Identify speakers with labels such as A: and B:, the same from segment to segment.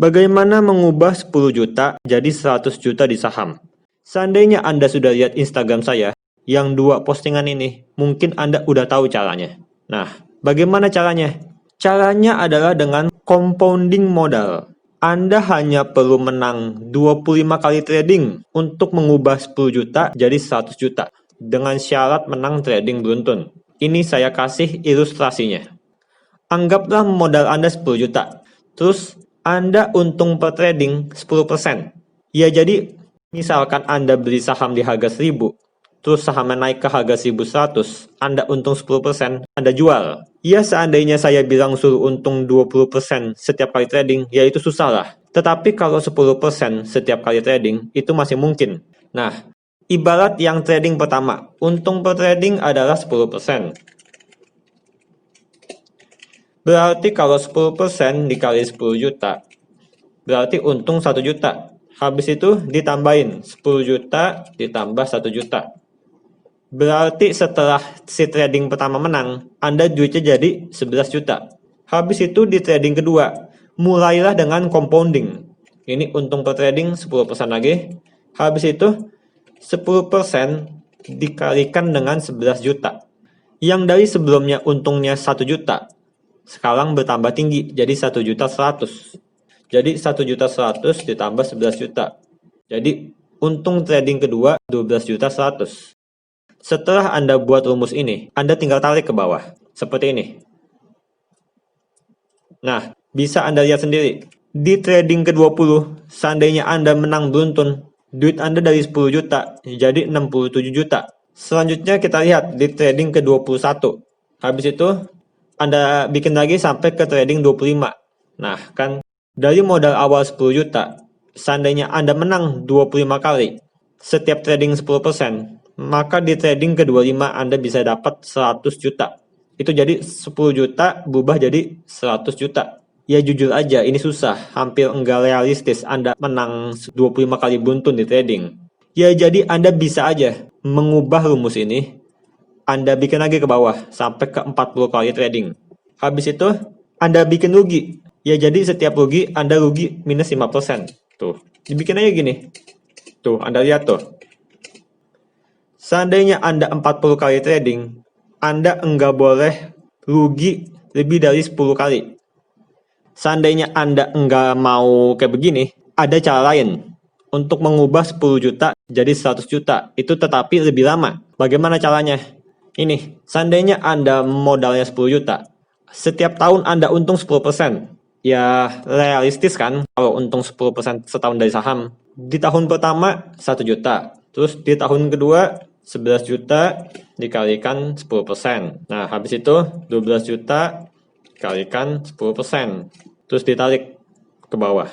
A: Bagaimana mengubah 10 juta jadi 100 juta di saham? Seandainya Anda sudah lihat Instagram saya, yang 2 postingan ini, mungkin Anda udah tahu caranya. Nah, bagaimana caranya? Caranya adalah dengan compounding modal. Anda hanya perlu menang 25 kali trading untuk mengubah 10 juta jadi 100 juta dengan syarat menang trading beruntun. Ini saya kasih ilustrasinya. Anggaplah modal Anda 10 juta. Terus Anda untung per trading 10%. Ya jadi misalkan Anda beli saham di harga 1000, terus sahamnya naik ke harga 1100, Anda untung 10%, Anda jual. Ya seandainya saya bilang suruh untung 20% setiap kali trading, ya itu susah lah. Tetapi kalau 10% setiap kali trading, itu masih mungkin. Nah, ibarat yang trading pertama, untung per trading adalah 10%. Berarti kalau 10% dikali 10 juta, berarti untung 1 juta. Habis itu ditambahin 10 juta ditambah 1 juta. Berarti setelah si trading pertama menang, Anda duitnya jadi 11 juta. Habis itu di trading kedua, mulailah dengan compounding. Ini untung per trading 10% lagi. Habis itu 10% dikalikan dengan 11 juta. Yang dari sebelumnya untungnya 1 juta, sekarang bertambah tinggi jadi 1.100.000. Jadi 1.100.000 ditambah 11 juta. Jadi untung trading kedua 12.100.000. Setelah Anda buat rumus ini, Anda tinggal tarik ke bawah seperti ini. Nah, bisa Anda lihat sendiri. Di trading ke-20, seandainya Anda menang beruntun, duit Anda dari 10 juta jadi 67 juta. Selanjutnya kita lihat di trading ke-21. Habis itu Anda bikin lagi sampai ke trading 25. Nah, kan dari modal awal 10 juta, seandainya Anda menang 25 kali, setiap trading 10%, maka di trading ke-25 Anda bisa dapat 100 juta. Itu jadi 10 juta berubah jadi 100 juta. Ya jujur aja, ini susah, hampir enggak realistis Anda menang 25 kali beruntun di trading. Ya jadi Anda bisa aja mengubah rumus ini, Anda bikin lagi ke bawah sampai ke 40 kali trading. Habis itu Anda bikin rugi. Ya jadi setiap rugi Anda rugi minus 5%. Tuh, dibikin aja gini. Tuh, Anda lihat tuh. Seandainya Anda 40 kali trading, Anda enggak boleh rugi lebih dari 10 kali. Seandainya Anda enggak mau kayak begini, ada cara lain untuk mengubah 10 juta jadi 100 juta. Itu tetapi lebih lama. Bagaimana caranya? Ini, seandainya Anda modalnya 10 juta, setiap tahun Anda untung 10%. Ya, realistis kan kalau untung 10% setahun dari saham. Di tahun pertama 1 juta, terus di tahun kedua 11 juta dikalikan 10%. Nah, habis itu 12 juta dikalikan 10%. Terus ditarik ke bawah.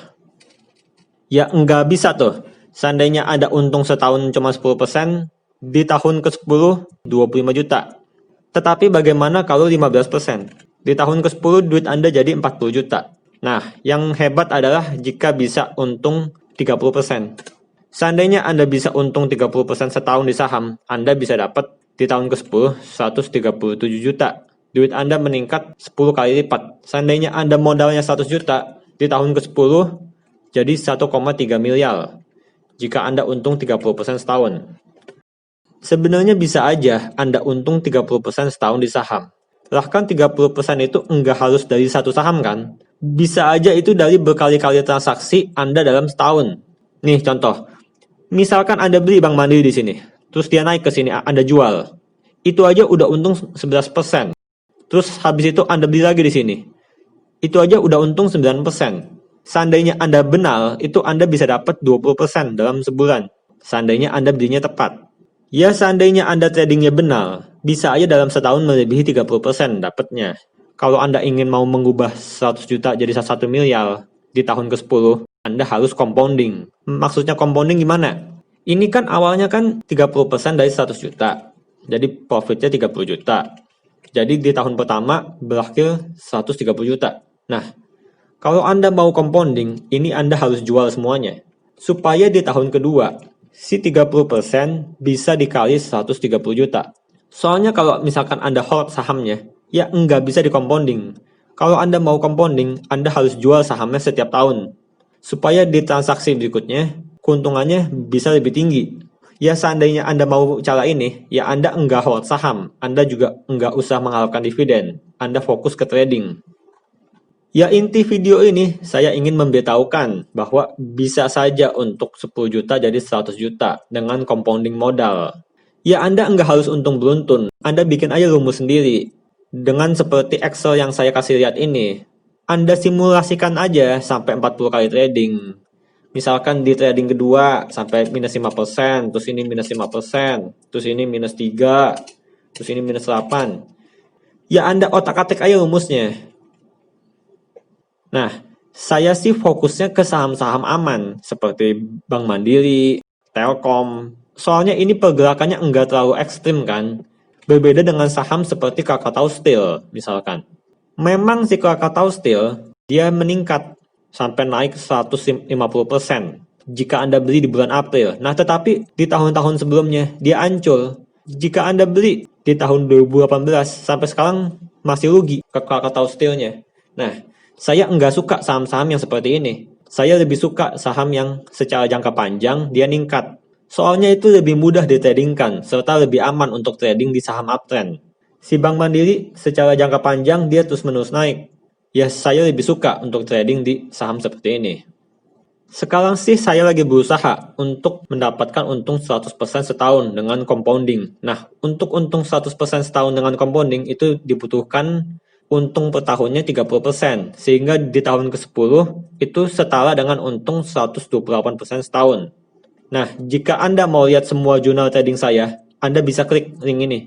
A: Ya, enggak bisa tuh. Seandainya Anda untung setahun cuma 10%, di tahun ke-10, 25 juta. Tetapi bagaimana kalau 15%? Di tahun ke-10 duit Anda jadi 40 juta. Nah, yang hebat adalah jika bisa untung 30%. Seandainya Anda bisa untung 30% setahun di saham, Anda bisa dapat di tahun ke-10, 137 juta. Duit Anda meningkat 10 kali lipat. Seandainya Anda modalnya 100 juta, di tahun ke-10 jadi 1,3 miliar. Jika Anda untung 30% setahun. Sebenarnya bisa aja Anda untung 30% setahun di saham. Bahkan 30% itu enggak harus dari satu saham kan? Bisa aja itu dari berkali-kali transaksi Anda dalam setahun. Nih contoh, misalkan Anda beli Bank Mandiri di sini, terus dia naik ke sini, Anda jual. Itu aja udah untung 11%. Terus habis itu Anda beli lagi di sini. Itu aja udah untung 9%. Seandainya Anda benar, itu Anda bisa dapat 20% dalam sebulan. Seandainya Anda belinya tepat. Ya seandainya Anda tradingnya benar, bisa aja dalam setahun melebihi 30% dapatnya. Kalau Anda ingin mau mengubah 100 juta jadi 1 miliar di tahun ke-10, Anda harus compounding. Maksudnya compounding gimana? Ini kan awalnya kan 30% dari 100 juta. Jadi profitnya 30 juta. Jadi di tahun pertama berakhir 130 juta. Nah, kalau Anda mau compounding, ini Anda harus jual semuanya. Supaya di tahun kedua, si 30% bisa dikali 130 juta. Soalnya kalau misalkan Anda hold sahamnya, ya nggak bisa di compounding. Kalau Anda mau compounding, Anda harus jual sahamnya setiap tahun. supaya di transaksi berikutnya keuntungannya bisa lebih tinggi. Ya seandainya Anda mau cara ini, ya Anda enggak hold saham, Anda juga enggak usah mengharapkan dividen, Anda fokus ke trading. Ya inti video ini saya ingin memberitahukan bahwa bisa saja untuk 10 juta jadi 100 juta dengan compounding modal. Ya Anda enggak harus untung beruntun, Anda bikin aja rumus sendiri. Dengan seperti Excel yang saya kasih lihat ini, Anda simulasikan aja sampai 40 kali trading. Misalkan di trading kedua sampai minus 5%, terus ini minus 5%, terus ini minus 3, terus ini minus 8. Ya Anda otak-atik aja rumusnya. Nah, saya sih fokusnya ke saham-saham aman, seperti Bank Mandiri, Telkom. Soalnya ini pergerakannya enggak terlalu ekstrim kan. Berbeda dengan saham seperti Krakatau Steel, misalkan. Memang si Krakatau Steel, dia meningkat sampai naik 150% jika Anda beli di bulan April. Nah, tetapi di tahun-tahun sebelumnya dia hancur. Jika Anda beli di tahun 2018 sampai sekarang masih rugi ke Krakatau Steel-nya. Nah, saya enggak suka saham-saham yang seperti ini. Saya lebih suka saham yang secara jangka panjang dia ningkat. Soalnya itu lebih mudah ditradingkan serta lebih aman untuk trading di saham uptrend. Si Bank Mandiri secara jangka panjang dia terus-menerus naik. Ya saya lebih suka untuk trading di saham seperti ini. Sekarang sih saya lagi berusaha untuk mendapatkan untung 100% setahun dengan compounding. Nah, untuk untung 100% setahun dengan compounding itu dibutuhkan untung per tahunnya 30%. Sehingga di tahun ke-10 itu setara dengan untung 128% setahun. Nah, jika Anda mau lihat semua jurnal trading saya, Anda bisa klik link ini.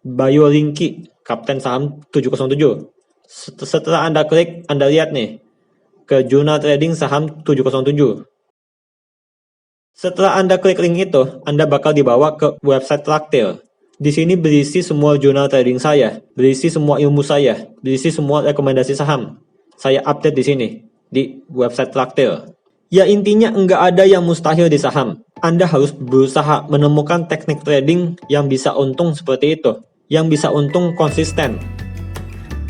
A: Bayo Linky, Kapten Saham 707. Setelah Anda klik, Anda lihat nih ke jurnal trading saham 707. Setelah Anda klik link itu, Anda bakal dibawa ke website Traktir. Di sini berisi semua jurnal trading saya, berisi semua ilmu saya, berisi semua rekomendasi saham. Saya update di sini, di website Traktir. Ya intinya enggak ada yang mustahil di saham. Anda harus berusaha menemukan teknik trading yang bisa untung seperti itu, yang bisa untung konsisten.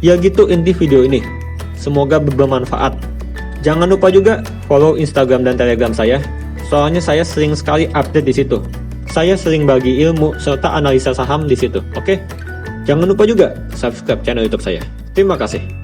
A: Ya gitu inti video ini. Semoga bermanfaat. Jangan lupa juga follow Instagram dan Telegram saya. Soalnya saya sering sekali update di situ. Saya sering bagi ilmu serta analisa saham di situ. Oke? Jangan lupa juga subscribe channel YouTube saya. Terima kasih.